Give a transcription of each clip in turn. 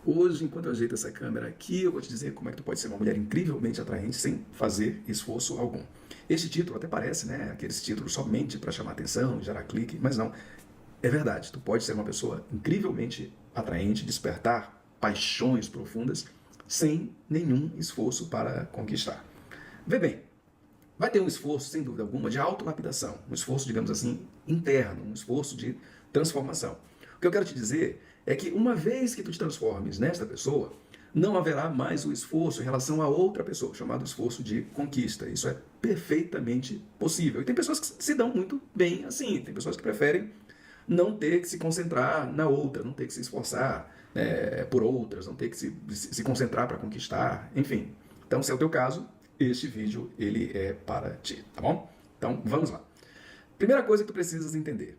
Hoje, enquanto eu ajeito essa câmera aqui, eu vou te dizer como é que tu pode ser uma mulher incrivelmente atraente sem fazer esforço algum. Este título até parece, né, aqueles títulos somente para chamar atenção, gerar clique, mas não. É verdade, tu pode ser uma pessoa incrivelmente atraente, despertar paixões profundas sem nenhum esforço para conquistar. Vê bem, vai ter um esforço, sem dúvida alguma, de autolapidação, um esforço, digamos assim, interno, um esforço de transformação. O que eu quero te dizer é que uma vez que tu te transformes nesta pessoa, não haverá mais o esforço em relação a outra pessoa, chamado esforço de conquista. Isso é perfeitamente possível. E tem pessoas que se dão muito bem assim, tem pessoas que preferem não ter que se concentrar na outra, não ter que se esforçar por outras, não ter que se concentrar para conquistar, enfim. Então, se é o teu caso, este vídeo ele é para ti, tá bom? Então, vamos lá. Primeira coisa que tu precisas entender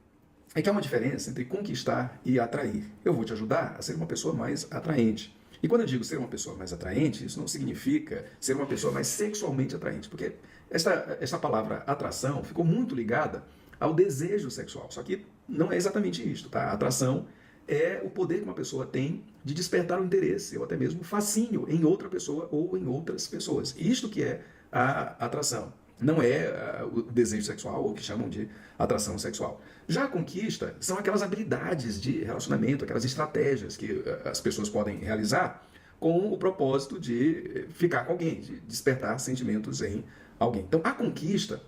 é que há uma diferença entre conquistar e atrair. Eu vou te ajudar a ser uma pessoa mais atraente. E quando eu digo ser uma pessoa mais atraente, isso não significa ser uma pessoa mais sexualmente atraente, porque esta palavra atração ficou muito ligada ao desejo sexual. Só que não é exatamente isto, tá? A atração é o poder que uma pessoa tem de despertar o interesse, ou até mesmo o fascínio em outra pessoa ou em outras pessoas. E isto que é a atração. Não é o desejo sexual, ou o que chamam de atração sexual. Já a conquista são aquelas habilidades de relacionamento, aquelas estratégias que as pessoas podem realizar com o propósito de ficar com alguém, de despertar sentimentos em alguém. Então, a conquista,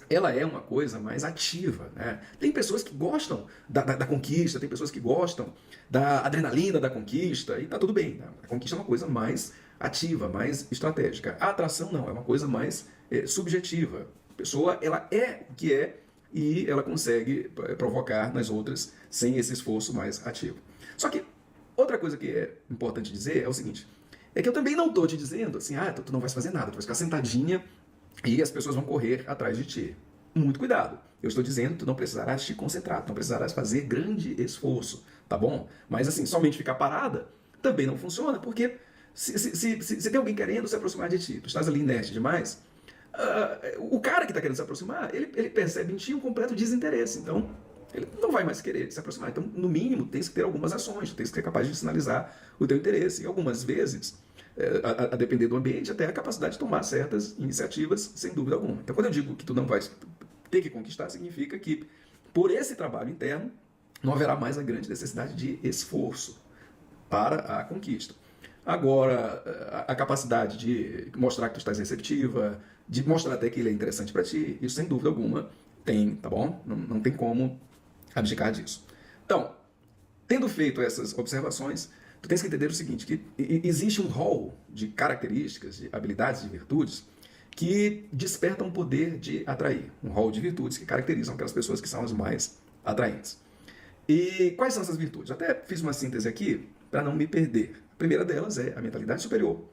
ela é uma coisa mais ativa, né? Tem pessoas que gostam da conquista, tem pessoas que gostam da adrenalina da conquista, e tá tudo bem. Né? A conquista é uma coisa mais ativa, mais estratégica. A atração não, é uma coisa mais subjetiva. A pessoa, ela é o que é e ela consegue provocar nas outras sem esse esforço mais ativo. Só que outra coisa que é importante dizer é o seguinte, é que eu também não estou te dizendo assim, tu não vais fazer nada, tu vais ficar sentadinha e as pessoas vão correr atrás de ti. Muito cuidado. Eu estou dizendo que tu não precisarás te concentrar, tu não precisarás fazer grande esforço, tá bom? Mas assim, somente ficar parada também não funciona, porque se tem alguém querendo se aproximar de ti, tu estás ali inerte demais, o cara que está querendo se aproximar, ele percebe em ti um completo desinteresse. Então, ele não vai mais querer se aproximar. Então, no mínimo, tens que ter algumas ações, tens que ser capaz de sinalizar o teu interesse. E algumas vezes, a depender do ambiente, até a capacidade de tomar certas iniciativas, sem dúvida alguma. Então, quando eu digo que tu não vais ter que conquistar, significa que, por esse trabalho interno, não haverá mais a grande necessidade de esforço para a conquista. Agora, a capacidade de mostrar que tu estás receptiva, de mostrar até que ele é interessante para ti, isso sem dúvida alguma tem, tá bom? Não tem como abdicar disso. Então, tendo feito essas observações, tu tens que entender o seguinte, que existe um rol de características, de habilidades, de virtudes, que despertam o poder de atrair. Um rol de virtudes que caracterizam aquelas pessoas que são as mais atraentes. E quais são essas virtudes? Até fiz uma síntese aqui para não me perder. A primeira delas é a mentalidade superior.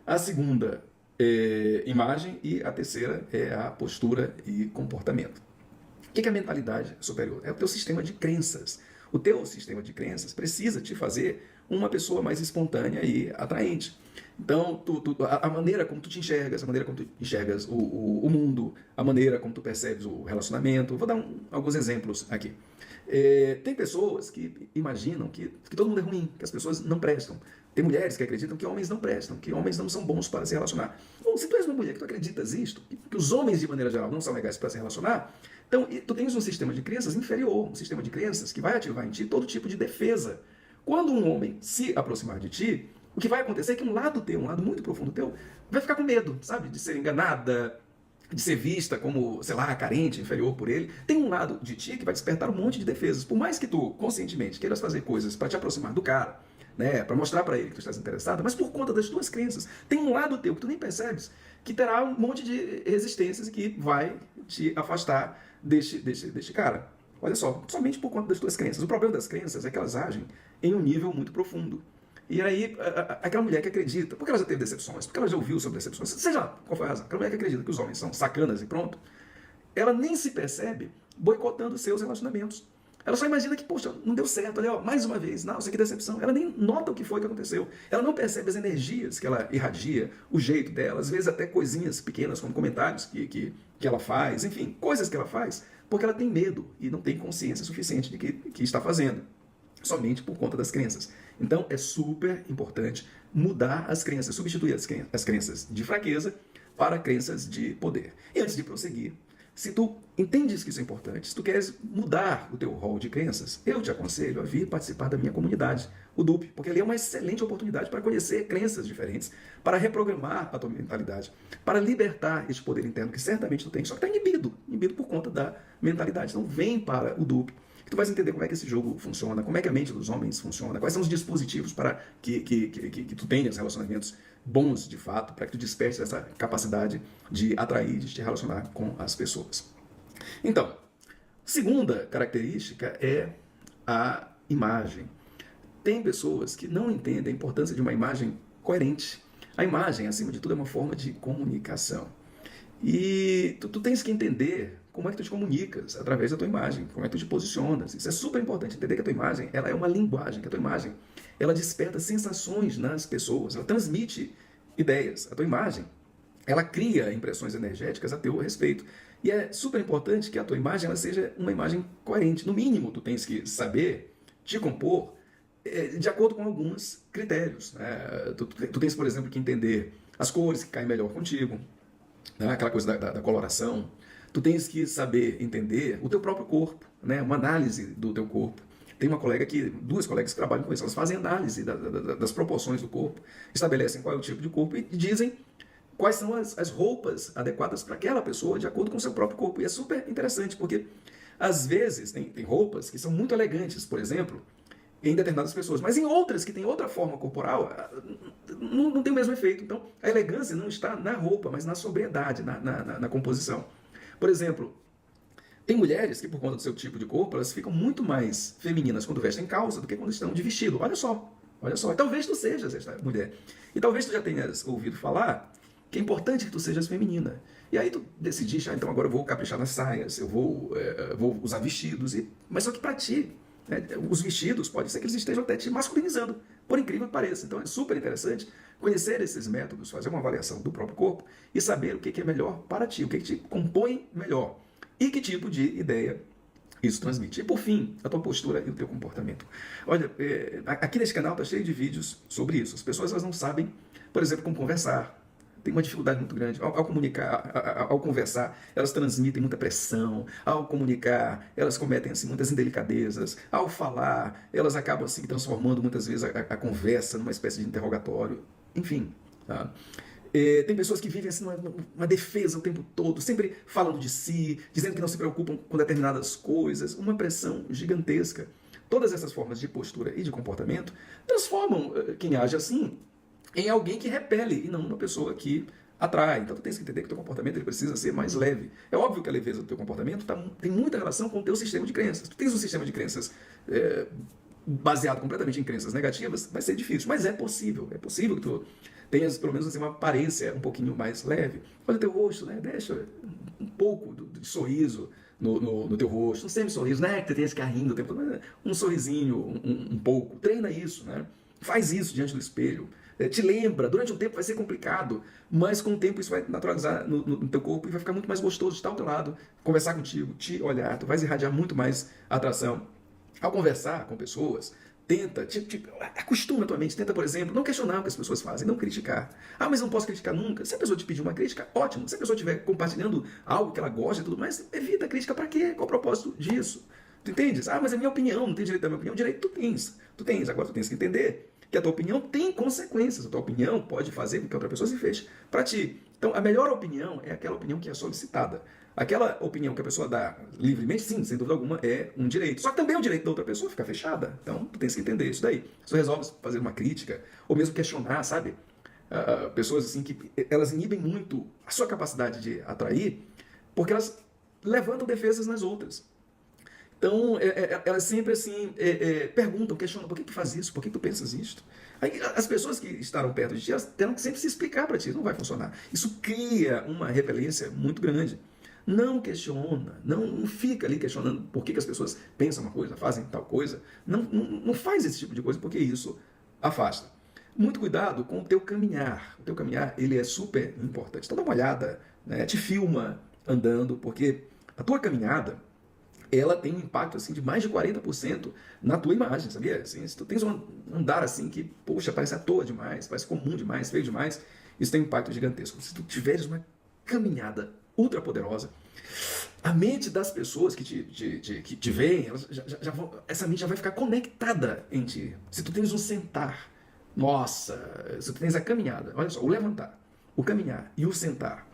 A segunda é imagem e a terceira é a postura e comportamento. O que é a mentalidade superior? É o teu sistema de crenças. O teu sistema de crenças precisa te fazer uma pessoa mais espontânea e atraente. Então, a maneira como tu te enxergas, a maneira como tu enxergas o mundo, a maneira como tu percebes o relacionamento. Vou dar alguns exemplos aqui. Tem pessoas que imaginam que todo mundo é ruim, que as pessoas não prestam. Tem mulheres que acreditam que homens não prestam, que homens não são bons para se relacionar. Bom, se tu és uma mulher que tu acreditas isto, que os homens de maneira geral não são legais para se relacionar, então tu tens um sistema de crenças inferior, um sistema de crenças que vai ativar em ti todo tipo de defesa. Quando um homem se aproximar de ti, o que vai acontecer é que um lado teu, um lado muito profundo teu, vai ficar com medo, sabe? De ser enganada, de ser vista como, sei lá, carente, inferior por ele. Tem um lado de ti que vai despertar um monte de defesas. Por mais que tu, conscientemente, queiras fazer coisas para te aproximar do cara, né, para mostrar para ele que tu estás interessada, mas por conta das tuas crenças, tem um lado teu que tu nem percebes, que terá um monte de resistências e que vai te afastar deste cara. Olha só, somente por conta das tuas crenças. O problema das crenças é que elas agem em um nível muito profundo. E aí, aquela mulher que acredita, porque ela já teve decepções, porque ela já ouviu sobre decepções, seja lá qual foi a razão, aquela mulher que acredita que os homens são sacanas e pronto, ela nem se percebe boicotando seus relacionamentos. Ela só imagina que, poxa, não deu certo, olha, ó, mais uma vez, nossa, que decepção. Ela nem nota o que foi que aconteceu. Ela não percebe as energias que ela irradia, o jeito dela, às vezes até coisinhas pequenas, como comentários que ela faz, enfim, coisas que ela faz, porque ela tem medo e não tem consciência suficiente de que está fazendo, somente por conta das crenças. Então é super importante mudar as crenças, substituir as crenças de fraqueza para crenças de poder. E antes de prosseguir, se tu entendes que isso é importante, se tu queres mudar o teu rol de crenças, eu te aconselho a vir participar da minha comunidade, o DUP, porque ali é uma excelente oportunidade para conhecer crenças diferentes, para reprogramar a tua mentalidade, para libertar este poder interno que certamente tu tens, só que está inibido por conta da mentalidade. Então vem para o DUP, que tu vais entender como é que esse jogo funciona, como é que a mente dos homens funciona, quais são os dispositivos para que tu tenhas relacionamentos bons de fato, para que tu despertes essa capacidade de atrair, de te relacionar com as pessoas. Então, segunda característica é a imagem. Tem pessoas que não entendem a importância de uma imagem coerente. A imagem, acima de tudo, é uma forma de comunicação. E tu tens que entender como é que tu te comunicas através da tua imagem, como é que tu te posicionas. Isso é super importante, entender que a tua imagem ela é uma linguagem, que a tua imagem ela desperta sensações nas pessoas, ela transmite ideias. A tua imagem ela cria impressões energéticas a teu respeito. E é super importante que a tua imagem ela seja uma imagem coerente. No mínimo, tu tens que saber te compor de acordo com alguns critérios. Né? Tu tens, por exemplo, que entender as cores que caem melhor contigo, né? Aquela coisa da coloração. Tu tens que saber entender o teu próprio corpo, né? Uma análise do teu corpo. Tem duas colegas que trabalham com isso, elas fazem análise das proporções do corpo, estabelecem qual é o tipo de corpo e dizem quais são as roupas adequadas para aquela pessoa de acordo com o seu próprio corpo. E é super interessante, porque às vezes tem roupas que são muito elegantes, por exemplo, em determinadas pessoas, mas em outras que têm outra forma corporal, não tem o mesmo efeito. Então, a elegância não está na roupa, mas na sobriedade, na composição. Por exemplo, tem mulheres que, por conta do seu tipo de corpo, elas ficam muito mais femininas quando vestem calça do que quando estão de vestido. Olha só. E talvez tu sejas esta mulher. E talvez tu já tenhas ouvido falar que é importante que tu sejas feminina. E aí tu decidiste, então agora eu vou caprichar nas saias, eu vou usar vestidos. Mas só que para ti, né, os vestidos, pode ser que eles estejam até te masculinizando, por incrível que pareça. Então é super interessante conhecer esses métodos, fazer uma avaliação do próprio corpo e saber o que é melhor para ti, o que te compõe melhor e que tipo de ideia isso transmite. E por fim, a tua postura e o teu comportamento. Olha, aqui nesse canal está cheio de vídeos sobre isso. As pessoas elas não sabem, por exemplo, como conversar. Tem uma dificuldade muito grande. Ao comunicar, ao conversar, elas transmitem muita pressão. Ao comunicar, elas cometem assim, muitas indelicadezas. Ao falar, elas acabam assim, transformando muitas vezes a conversa numa espécie de interrogatório. Enfim, tá? Tem pessoas que vivem assim uma defesa o tempo todo, sempre falando de si, dizendo que não se preocupam com determinadas coisas. Uma pressão gigantesca. Todas essas formas de postura e de comportamento transformam quem age assim em alguém que repele e não uma pessoa que atrai. Então tu tens que entender que o teu comportamento ele precisa ser mais leve. É óbvio que a leveza do teu comportamento tem muita relação com o teu sistema de crenças. Tu tens um sistema de crenças baseado completamente em crenças negativas, vai ser difícil, mas é possível. É possível que tu tenhas pelo menos assim, uma aparência um pouquinho mais leve. Olha o teu rosto, né? Deixa um pouco de sorriso no teu rosto, um semi-sorriso, né? Que tu tenha que ficar rindo o tempo todo, um sorrisinho, um pouco. Treina isso, né? Faz isso diante do espelho. Te lembra, durante um tempo vai ser complicado, mas com o tempo isso vai naturalizar no teu corpo e vai ficar muito mais gostoso de estar ao teu lado, conversar contigo, te olhar, tu vais irradiar muito mais atração. Ao conversar com pessoas, tenta, acostuma a tua mente, tenta, por exemplo, não questionar o que as pessoas fazem, não criticar. Ah, mas não posso criticar nunca. Se a pessoa te pedir uma crítica, ótimo. Se a pessoa estiver compartilhando algo que ela gosta e tudo mais, evita a crítica. Para quê? Qual o propósito disso? Tu entendes? Ah, mas é minha opinião, não tem direito da minha opinião. Direito tu tens. Agora tu tens que entender que a tua opinião tem consequências. A tua opinião pode fazer com que outra pessoa se feche para ti. Então, a melhor opinião é aquela opinião que é solicitada. Aquela opinião que a pessoa dá livremente, sim, sem dúvida alguma, é um direito. Só que também é o direito da outra pessoa ficar fechada. Então, tu tens que entender isso daí. Se tu resolve fazer uma crítica, ou mesmo questionar, sabe? Pessoas assim que elas inibem muito a sua capacidade de atrair, porque elas levantam defesas nas outras. Então, elas sempre assim perguntam, questionam, por que faz isso? Por que tu pensas isto? Aí, as pessoas que estarão perto de ti, elas terão que sempre se explicar para ti, não vai funcionar. Isso cria uma repelência muito grande. Não questiona, não fica ali questionando por que as pessoas pensam uma coisa, fazem tal coisa. Não faz esse tipo de coisa, porque isso afasta. Muito cuidado com o teu caminhar. O teu caminhar, ele é super importante. Então dá uma olhada, né? Te filma andando, porque a tua caminhada ela tem um impacto assim de mais de 40% na tua imagem, sabia? Assim, se tu tens um andar assim que, poxa, parece à toa demais, parece comum demais, feio demais, isso tem um impacto gigantesco. Se tu tiveres uma caminhada ultra poderosa, a mente das pessoas que te veem, elas essa mente já vai ficar conectada em ti. Se tu tens um sentar, nossa, se tu tens a caminhada, olha só, o levantar, o caminhar e o sentar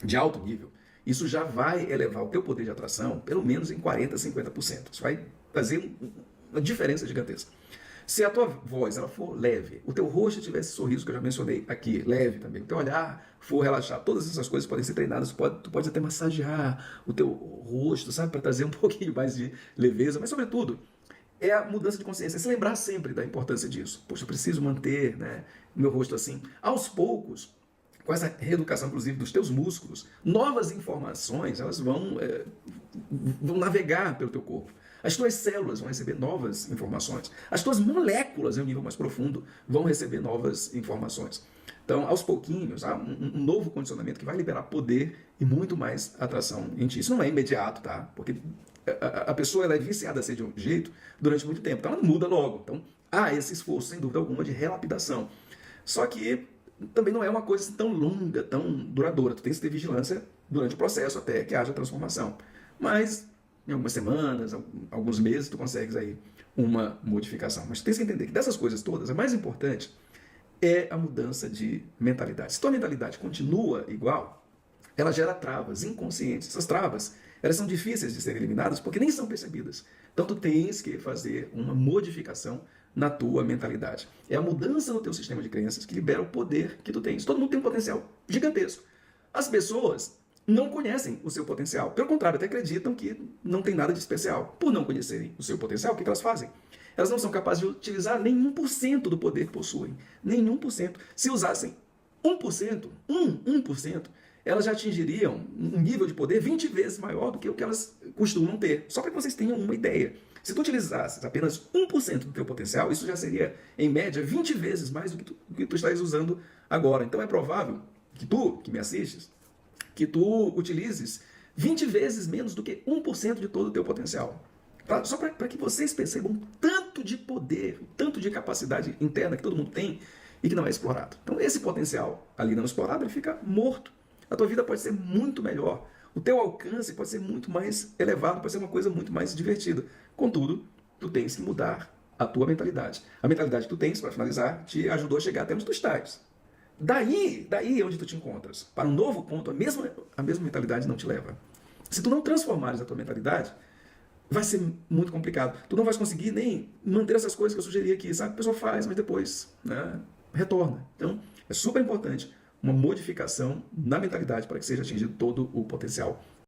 de alto nível, isso já vai elevar o teu poder de atração pelo menos em 40%, 50%. Isso vai fazer uma diferença gigantesca. Se a tua voz ela for leve, o teu rosto tiver esse sorriso que eu já mencionei aqui, leve também, o teu olhar for relaxar, todas essas coisas podem ser treinadas, tu pode até massagear o teu rosto, sabe, para trazer um pouquinho mais de leveza, mas sobretudo é a mudança de consciência, é se lembrar sempre da importância disso. Poxa, eu preciso manter, né, o meu rosto assim. Aos poucos, com essa reeducação, inclusive, dos teus músculos, novas informações elas vão navegar pelo teu corpo. As tuas células vão receber novas informações. As tuas moléculas, em um nível mais profundo, vão receber novas informações. Então, aos pouquinhos, há um novo condicionamento que vai liberar poder e muito mais atração em ti. Isso não é imediato, tá? Porque a pessoa ela é viciada a ser de um jeito durante muito tempo. Então, ela não muda logo. Então, há esse esforço, sem dúvida alguma, de relapidação. Só que também não é uma coisa tão longa, tão duradoura. Tu tens que ter vigilância durante o processo até que haja transformação. Mas em algumas semanas, alguns meses, tu consegues aí uma modificação. Mas tu tens que entender que dessas coisas todas, a mais importante é a mudança de mentalidade. Se tua mentalidade continua igual, ela gera travas inconscientes. Essas travas, elas são difíceis de serem eliminadas porque nem são percebidas. Então tu tens que fazer uma modificação na tua mentalidade. É a mudança no teu sistema de crenças que libera o poder que tu tens. Todo mundo tem um potencial gigantesco. As pessoas não conhecem o seu potencial. Pelo contrário, até acreditam que não tem nada de especial. Por não conhecerem o seu potencial, o que elas fazem? Elas não são capazes de utilizar nem 1% do poder que possuem. Nem 1%. Se usassem 1%, 1%, elas já atingiriam um nível de poder 20 vezes maior do que o que elas costumam ter. Só para que vocês tenham uma ideia. Se tu utilizasses apenas 1% do teu potencial, isso já seria, em média, 20 vezes mais do que tu estás usando agora. Então é provável que tu, que me assistes, que tu utilizes 20 vezes menos do que 1% de todo o teu potencial. Só para que vocês percebam o tanto de poder, o tanto de capacidade interna que todo mundo tem e que não é explorado. Então esse potencial ali não explorado, ele fica morto. A tua vida pode ser muito melhor. O teu alcance pode ser muito mais elevado, pode ser uma coisa muito mais divertida. Contudo, tu tens que mudar a tua mentalidade. A mentalidade que tu tens, para finalizar, te ajudou a chegar até onde tu estás. Daí é onde tu te encontras. Para um novo ponto, a mesma mentalidade não te leva. Se tu não transformares a tua mentalidade, vai ser muito complicado. Tu não vais conseguir nem manter essas coisas que eu sugeri aqui, sabe? A pessoa faz, mas depois, né, retorna. Então, é super importante uma modificação na mentalidade para que seja atingido todo o potencial